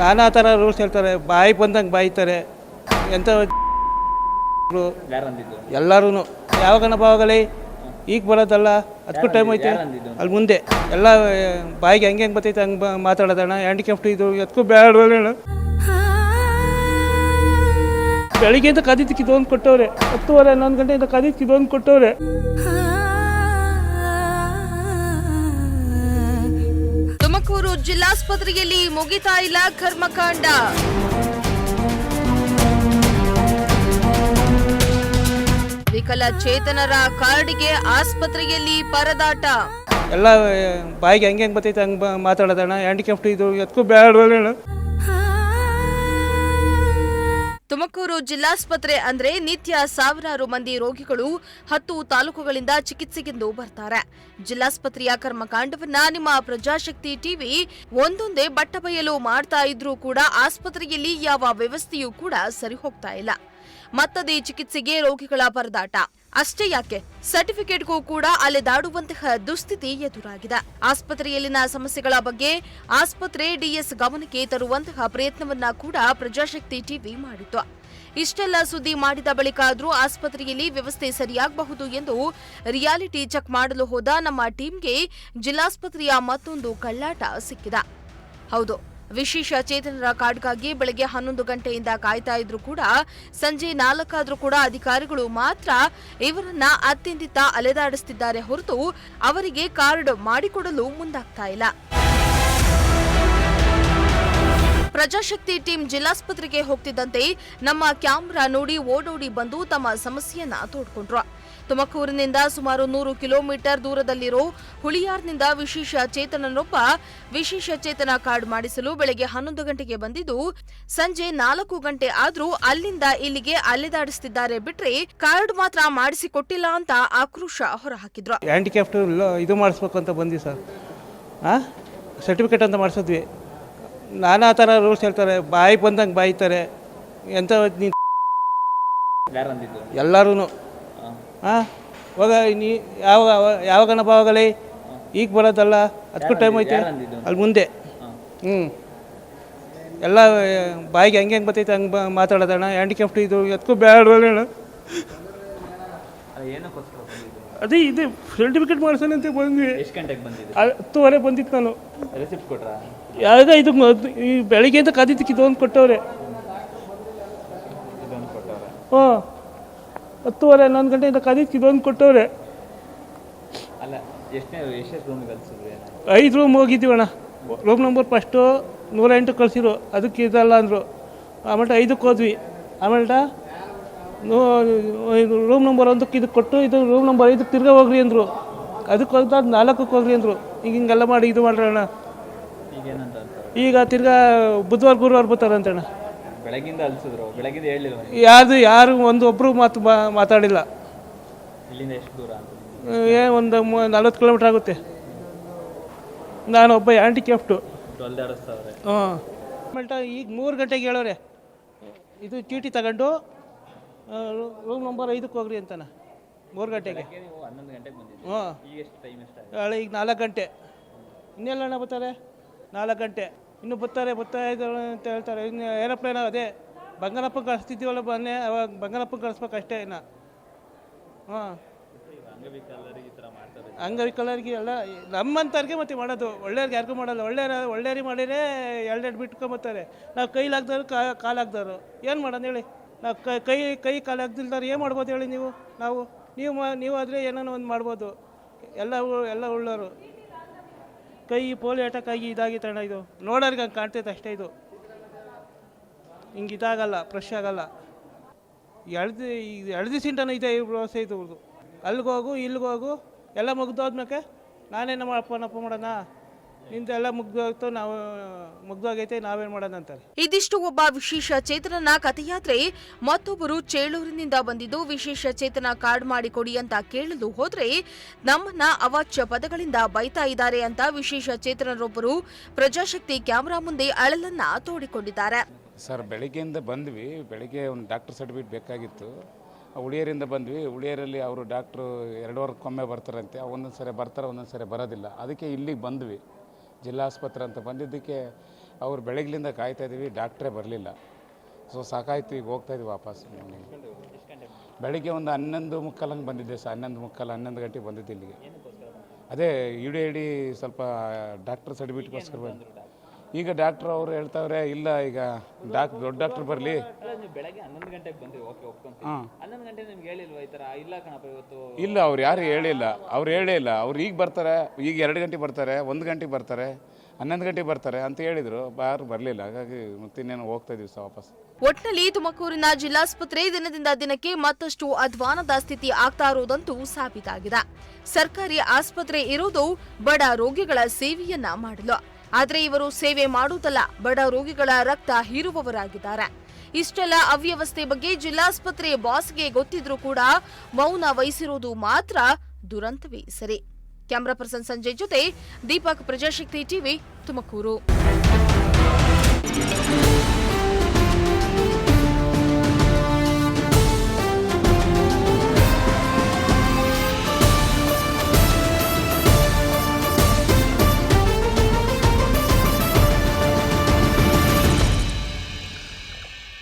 ನಾನಾ ಥರ ರೂಲ್ಸ್ ಹೇಳ್ತಾರೆ, ಬಾಯಿ ಬಂದಂಗೆ ಬಾಯ್ತಾರೆ. ಎಂಥ ಎಲ್ಲರೂ ಯಾವಾಗನ ಬಾವಾಗಲಿ ಈಗ ಬರೋದಲ್ಲ, ಅದಕ್ಕೂ ಟೈಮ್ ಐತೆ. ಅಲ್ಲಿ ಮುಂದೆ ಎಲ್ಲ ಬಾಯಿಗೆ ಹೆಂಗೆ ಬರ್ತೈತೆ ಹಂಗೆ ಮಾತಾಡೋದಣ್ಣ. ಹ್ಯಾಂಡಿಕ್ಯಾಪ್ಟ್ ಇದು ಎದಕ್ಕೂ ಬೇಡವಲ್ಲ. ಬೆಳಿಗ್ಗೆಯಿಂದ ಕದಿದ್ದಕ್ಕೆ ಇದೊಂದು ಕೊಟ್ಟವ್ರೆ, 10:30 11 ಗಂಟೆಯಿಂದ ಕದಿದ್ದಕ್ಕೆ ಇದೊಂದು ಕೊಟ್ಟವ್ರೆ. ತುಮಕೂರು ಜಿಲ್ಲಾಸ್ಪತ್ರೆಯಲ್ಲಿ ಮುಗಿತಾ ಇಲ್ಲ ಕರ್ಮಕಾಂಡ. ವಿಕಲಚೇತನರ ಕಾರ್ಡ್ಗೆ ಆಸ್ಪತ್ರೆಯಲ್ಲಿ ಪರದಾಟ. ಎಲ್ಲ ಬಾಯಿಗೆ ಹೆಂಗೆ ಬರ್ತೈತೆ ಹಂಗೆ ಮಾತಾಡೋದಣ್ಣ. ಹ್ಯಾಂಡಿಕ್ಯಾಪ್ಟ್ ಇದು ಎದಕ್ಕೂ ಬೇಡವಲ್ಲ. ತುಮಕೂರು ಜಿಲ್ಲಾಸ್ಪತ್ರೆ ಅಂದ್ರೆ ನಿತ್ಯ ಸಾವಿರಾರು ಮಂದಿ ರೋಗಿಗಳು 10 ತಾಲೂಕುಗಳಿಂದ ಚಿಕಿತ್ಸೆಗೆಂದು ಬರ್ತಾರೆ. ಜಿಲ್ಲಾಸ್ಪತ್ರೆಯ ಕರ್ಮಕಾಂಡವನ್ನ ನಿಮ್ಮ ಪ್ರಜಾಶಕ್ತಿ ಟಿವಿ ಒಂದೊಂದೇ ಬಟ್ಟಬಯಲು ಮಾಡ್ತಾ ಇದ್ರೂ ಕೂಡ ಆಸ್ಪತ್ರೆಯಲ್ಲಿ ಯಾವ ವ್ಯವಸ್ಥೆಯೂ ಕೂಡ ಸರಿ ಹೋಗ್ತಾ ಇಲ್ಲ. ಮತ್ತದೇ ಚಿಕಿತ್ಸೆಗೆ ರೋಗಿಗಳ ಪರದಾಟ. ಅಷ್ಟೇ ಯಾಕೆ, ಸರ್ಟಿಫಿಕೇಟ್ಗೂ ಕೂಡ ಅಲೆದಾಡುವಂತಹ ದುಸ್ಥಿತಿ ಎದುರಾಗಿದೆ. ಆಸ್ಪತ್ರೆಯಲ್ಲಿನ ಸಮಸ್ಯೆಗಳ ಬಗ್ಗೆ ಆಸ್ಪತ್ರೆ ಡಿಎಸ್ ಗಮನಕ್ಕೆ ತರುವಂತಹ ಪ್ರಯತ್ನವನ್ನ ಕೂಡ ಪ್ರಜಾಶಕ್ತಿ ಟಿವಿ ಮಾಡಿತ್ತು. ಇಷ್ಟೆಲ್ಲ ಸುದ್ದಿ ಮಾಡಿದ ಬಳಿಕ ಆದ್ರೂ ಆಸ್ಪತ್ರೆಯಲ್ಲಿ ವ್ಯವಸ್ಥೆ ಸರಿಯಾಗಬಹುದು ಎಂದು ರಿಯಾಲಿಟಿ ಚೆಕ್ ಮಾಡಲು ಹೋದ ನಮ್ಮ ಟೀಮ್ಗೆ ಜಿಲ್ಲಾಸ್ಪತ್ರೆಯ ಮತ್ತೊಂದು ಕಳ್ಳಾಟ ಸಿಕ್ಕಿದೆ. ಹೌದು, ವಿಶೇಷ ಚೇತನರ ಕಾರ್ಡ್ಗಾಗಿ ಬೆಳಗ್ಗೆ 11 ಗಂಟೆಯಿಂದ ಕಾಯ್ತಾ ಇದ್ರು ಕೂಡ ಸಂಜೆ 4 ಆದ್ರೂ ಕೂಡ ಅಧಿಕಾರಿಗಳು ಮಾತ್ರ ಇವರನ್ನ ಅತ್ತಿಂದಿತ್ತ ಅಲೆದಾಡಿಸುತ್ತಿದ್ದಾರೆ ಹೊರತು ಅವರಿಗೆ ಕಾರ್ಡ್ ಮಾಡಿಕೊಡಲು ಮುಂದಾಗ್ತಾ ಇಲ್ಲ. ಪ್ರಜಾಶಕ್ತಿ ಟೀಮ್ ಜಿಲ್ಲಾಸ್ಪತ್ರೆಗೆ ಹೋಗ್ತಿದ್ದಂತೆ ನಮ್ಮ ಕ್ಯಾಮೆರಾ ನೋಡಿ ಓಡೋಡಿ ಬಂದು ತಮ್ಮ ಸಮಸ್ಯೆಯನ್ನ ತೋಡ್ಕೊಂಡ್ರು. ತುಮಕೂರಿನಿಂದ ಸುಮಾರು 100 ಕಿಲೋಮೀಟರ್ ದೂರದಲ್ಲಿರೋ ಹುಳಿಯಾರ್ನಿಂದ ವಿಶೇಷ ಚೇತನನೊಬ್ಬ ವಿಶೇಷ ಚೇತನ ಕಾರ್ಡ್ ಮಾಡಿಸಲು ಬೆಳಗ್ಗೆ 11 ಗಂಟೆಗೆ ಬಂದಿದ್ದು ಸಂಜೆ 4 ಗಂಟೆ ಆದ್ರೂ ಅಲ್ಲಿಂದ ಇಲ್ಲಿಗೆ ಅಲೆದಾಡಿಸುತ್ತಿದ್ದಾರೆ ಬಿಟ್ರೆ ಕಾರ್ಡ್ ಮಾತ್ರ ಮಾಡಿಸಿಕೊಟ್ಟಿಲ್ಲ ಅಂತ ಆಕ್ರೋಶ ಹೊರಹಾಕಿದ್ರು. ಹ್ಯಾಂಡಿಕ್ಯಾಪ್ಟ್ ಇದು ಮಾಡಿಸ್ಬೇಕು ಅಂತ ಬಂದ್ವಿ ಸರ್. ಸರ್ಟಿಫಿಕೇಟ್ ಅಂತ ಮಾಡಿಸಿದ್ವಿ. ನಾನಾ ಥರ ರೂಲ್ಸ್ ಹೇಳ್ತಾರೆ, ಬಾಯಿ ಬಂದಂಗೆ ಬಾಯ್ತಾರೆ. ಎಂಥ ಎಲ್ಲರೂ ಹೋಗ ನೀ ಯಾವಾಗನ ಬಾವಾಗಲಿ ಈಗ ಬರೋದಲ್ಲ, ಅದಕ್ಕೂ ಟೈಮ್ ಐತೆ. ಅಲ್ಲಿ ಮುಂದೆ ಎಲ್ಲ ಬಾಯಿಗೆ ಹೆಂಗೆ ಬರ್ತೈತೆ ಹಂಗೆ ಮಾತಾಡೋದಣ್ಣ. ಹ್ಯಾಂಡಿಕ್ಯಾಪ್ಟ್ ಇದು ಎದಕ್ಕೂ ಬೇಡವಲ್ಲ. ಅದೇ ಇದು ಸರ್ಟಿಫಿಕೇಟ್ ಮಾಡ್ಸೋಣ ಅಂತ ಬಂದ್ವಿ. 10:30 ಬಂದಿತ್ತು. ನಾನು ಯಾವಾಗ ಇದು ಈ ಬೆಳಿಗ್ಗೆಯಿಂದ ಕದಿದ್ದಕ್ಕೆ ಇದೊಂದು ಕೊಟ್ಟವ್ರೆ. 10:30 11 ಗಂಟೆಯಿಂದ ಕದಿದ್ದಕ್ಕೆ ಇದೊಂದು ಕೊಟ್ಟವ್ರೆ. 5 ರೂಮ್ ಹೋಗಿದ್ದೀವಣ್ಣ. ರೂಮ್ ನಂಬರ್ ಫಸ್ಟು 108 ಕಳಿಸಿರು, ಅದಕ್ಕೆ ಇದಲ್ಲ ಅಂದರು. ಆಮೇಲೆ 5ಕ್ಕೆ ಹೋದ್ವಿ. ಆಮೇಲೆ ರೂಮ್ ನಂಬರ್ 1ಕ್ಕೆ ಇದಕ್ಕೆ ಕೊಟ್ಟು ಇದು ರೂಮ್ ನಂಬರ್ 5ಕ್ಕೆ ತಿರ್ಗಾ ಹೋಗ್ರಿ ಅಂದರು. ಅದಕ್ಕೆ ಹೋಗ್ತಾ 4ಕ್ಕೆ ಹೋಗ್ರಿ ಅಂದರು. ಈಗ ಹಿಂಗೆಲ್ಲ ಮಾಡಿ ಇದು ಮಾಡ್ರಣ್ಣ. ಈಗ ತಿರ್ಗಾ ಬುಧವಾರ ಗುರುವಾರ ಬರ್ತಾರಂತಣ್ಣ. ಬೆಳಗಿಂದ ಅಲ್ಸಿದ್ರು, ಬೆಳಗಿಂದ ಹೇಳಿಲ್ಲ ಯಾರು ಒಬ್ಬರು ಮಾತಾಡಿಲ್ಲ. ಇಲ್ಲಿಂದ ಎಷ್ಟು ದೂರ? ಒಂದು 40 ಕಿಲೋಮೀಟ್ರ್ ಆಗುತ್ತೆ. ನಾನೊಬ್ಬ ಹ್ಯಾಂಡಿಕ್ಯಾಪ್ಟು. ಆಮೇಲೆ ಈಗ 3 ಗಂಟೆಗೆ ಹೇಳೋರೆ ಇದು ಚೀಟಿ ತಗೊಂಡು ರೂಮ್ ನಂಬರ್ 5ಕ್ಕೆ ಹೋಗ್ರಿ ಅಂತಾನೆ. 3 ಗಂಟೆಗೆ. ಈಗ 4 ಗಂಟೆ. ಇನ್ನೆಲ್ಲಣ್ಣ ಬರ್ತಾರೆ 4 ಗಂಟೆ. ಇನ್ನೂ ಬರ್ತಾ ಇದ್ದಾರೆ ಅಂತ ಹೇಳ್ತಾರೆ. ಇನ್ನು ಏರೋಪ್ಲೇನ್ ಅದೇ ಬಂಗಾರಪ್ಪ ಕಳಿಸ್ತಿದ್ದೀವಲ್ಲ, ಬನ್ನಿ ಅವಾಗ ಬಂಗಾರಪ್ಪ ಕಳಿಸ್ಬೇಕು ಅಷ್ಟೇ. ಇನ್ನು ಅಂಗವಿಕಲರಿಗೆ ಎಲ್ಲ ನಮ್ಮಂಥವ್ರಿಗೆ ಮತ್ತೆ ಮಾಡೋದು. ಒಳ್ಳೆಯವ್ರಿಗೆ ಯಾರಿಗೂ ಮಾಡಲ್ಲ. ಒಳ್ಳೆಯವ್ರಿಗೆ ಮಾಡಿದರೆ 2 ಬಿಟ್ಕೊಂಬತ್ತಾರೆ. ನಾವು ಕೈಲಾಗ್ದವ್ರು ಕಾಲಾಗ್ದವ್ರು ಏನು ಮಾಡೋದು ಹೇಳಿ? ನಾವು ಕೈ ಕಾಲಾಗ್ದಿಲ್ದವ್ರು ಏನು ಮಾಡ್ಬೋದು ಹೇಳಿ? ನೀವು ಆದರೆ ಏನೋ ಒಂದು ಮಾಡ್ಬೋದು. ಎಲ್ಲ ಉಳ್ಳೋರು ಕೈ ಪೋಲಿಯೋ ಅಟ್ಯಾಕ್ ಆಗಿ ಇದಾಗಿತ್ತಣ್ಣ. ಇದು ನೋಡೋರಿಗೆ ಹಂಗೆ ಕಾಣ್ತೈತೆ ಅಷ್ಟೇ. ಇದು ಹಿಂಗೆ ಇದಾಗಲ್ಲ, ಫ್ರೆಶ್ ಆಗಲ್ಲ. 2 ದಿವಸದಿಂದನೂ ಇದೆ ಈ ವ್ಯವಸ್ಥೆ ಇದು. ಅಲ್ಲಿಗೋಗು ಇಲ್ಲಿಗೋಗು ಎಲ್ಲ ಮುಗ್ದೋದ್ಮೇಲೆ ನಾನೇನು ಅಪ್ಪ ಮಾಡೋಣ, ನಿಂದೆಲ್ಲ ಮುಗ್ದೋಗ್ತು, ನಾವು ಮುಗ್ದೋಗೈತೆ, ನಾವೇನು ಮಾಡೋಣ ಅಂತಾರೆ. ಇದಿಷ್ಟು ಒಬ್ಬ ವಿಶೇಷ ಚೇತನನ ಕಥೆಯಾದ್ರೆ ಮತ್ತೊಬ್ಬರು ಚೇಳೂರಿನಿಂದ ಬಂದಿದ್ದು ವಿಶೇಷ ಚೇತನ ಕಾರ್ಡ್ ಮಾಡಿಕೊಡಿ ಅಂತ ಕೇಳಲು ಹೋದ್ರೆ ನಮ್ಮನ್ನ ಅವಾಚ್ಯ ಪದಗಳಿಂದ ಬೈತಾ ಇದ್ದಾರೆ ಅಂತ ವಿಶೇಷ ಚೇತನರೊಬ್ಬರು ಪ್ರಜಾಶಕ್ತಿ ಕ್ಯಾಮೆರಾ ಮುಂದೆ ಅಳಲನ್ನ ತೋಡಿಕೊಂಡಿದ್ದಾರೆ. ಸರ್, ಬೆಳಿಗ್ಗೆಯಿಂದ ಬಂದ್ವಿ. ಬೆಳಿಗ್ಗೆ ಒಂದು ಡಾಕ್ಟರ್ ಸರ್ಟಿಫಿಕೇಟ್ ಬೇಕಾಗಿತ್ತು. ಉಳಿಯರಿಂದ ಬಂದ್ವಿ. ಉಳಿಯರಲ್ಲಿ ಅವರು ಡಾಕ್ಟ್ರು 2 ವಾರಕ್ಕೊಮ್ಮೆ ಬರ್ತಾರಂತೆ. ಒಂದೊಂದು ಸರಿ ಬರ್ತಾರೆ, ಒಂದೊಂದು ಸರಿ ಬರೋದಿಲ್ಲ. ಅದಕ್ಕೆ ಇಲ್ಲಿಗೆ ಬಂದ್ವಿ. ಜಿಲ್ಲಾಸ್ಪತ್ರೆ ಅಂತ ಬಂದಿದ್ದಕ್ಕೆ ಅವ್ರು ಬೆಳಗ್ಲಿಂದ ಕಾಯ್ತಾ ಇದ್ದೀವಿ, ಡಾಕ್ಟ್ರೇ ಬರಲಿಲ್ಲ. ಸೊ ಸಾಕಾಯ್ತು, ಈಗ ಹೋಗ್ತಾ ಇದ್ವಿ ವಾಪಸ್ ಮನೆಗೆ. ಬೆಳಗ್ಗೆ ಒಂದು 11:15 ಹಂಗೆ ಬಂದಿದ್ದೆ ಸರ್. 11:15, 11 ಗಂಟೆಗೆ ಬಂದಿದ್ದೆ ಇಲ್ಲಿಗೆ. ಅದೇ ಇಡಿ ಸ್ವಲ್ಪ ಡಾಕ್ಟರ್ ಸರ್ಟಿಫಿಕೇಟ್ಗೋಸ್ಕರ ಬಂದು. ಈಗ ಡಾಕ್ಟ್ರ್ ಅವರು ಹೇಳ್ತಾವ್ರೆ, ಇಲ್ಲ ಈಗ ದೊಡ್ಡ ಡಾಕ್ಟ್ರ್ ಬರಲಿ. ಬೆಳಗ್ಗೆ 11 ಗಂಟೆಗೆ ಬಂದ್ರಿ, ಓಕೆ ಒಪ್ಕೊಂತೀನಿ. 11 ಗಂಟೆ ನಿಮ್ಗೆ ಹೇಳಿಲ್ವಾ ಈ ಥರ? ಇಲ್ಲ ಕಣಪ್ಪ ಇವತ್ತು. ಇಲ್ಲ, ಅವ್ರು ಯಾರು ಹೇಳಿಲ್ಲ. ಅವ್ರು ಈಗ ಬರ್ತಾರೆ, ಈಗ 2 ಗಂಟೆಗೆ ಬರ್ತಾರೆ, 1 ಗಂಟೆಗೆ ಬರ್ತಾರೆ, 11 ಗಂಟೆಗೆ ಬರ್ತಾರೆ ಅಂತ ಹೇಳಿದರು. ಯಾರು ಬರಲಿಲ್ಲ. ಹಾಗಾಗಿ ಮತ್ತಿನ್ನೇನು ಹೋಗ್ತಾ ಇದೀವಿ ಸರ್ ವಾಪಸ್. ಒಟ್ನಲ್ಲಿ ತುಮಕೂರಿನ ಜಿಲ್ಲಾಸ್ಪತ್ರೆ ದಿನದಿಂದ ದಿನಕ್ಕೆ ಮತ್ತಷ್ಟು ಅಧ್ವಾನದ ಸ್ಥಿತಿ ಆಗ್ತಾ ಇರುವುದಂತೂ ಸಾಬೀತಾಗಿದೆ. ಸರ್ಕಾರಿ ಆಸ್ಪತ್ರೆ ಇರುವುದು ಬಡ ರೋಗಿಗಳ ಸೇವೆಯನ್ನ ಮಾಡಲು. ಆದರೆ ಇವರು ಸೇವೆ ಮಾಡುವುದಲ್ಲ, ಬಡ ರೋಗಿಗಳ ರಕ್ತ ಹೀರುವವರಾಗಿದ್ದಾರೆ. ಇಷ್ಟೆಲ್ಲ ಅವ್ಯವಸ್ಥೆ ಬಗ್ಗೆ ಜಿಲ್ಲಾಸ್ಪತ್ರೆ ಬಾಸ್ಗೆ ಗೊತ್ತಿದ್ರೂ ಕೂಡ ಮೌನ ವಹಿಸಿರುವುದು ಮಾತ್ರ ದುರಂತವೇ ಸರಿ. ಕ್ಯಾಮರಾ ಪರ್ಸನ್ ಸಂಜಯ್ ಜೊತೆ ದೀಪಕ್, ಪ್ರಜಾಶಕ್ತಿ ಟಿವಿ, ತುಮಕೂರು.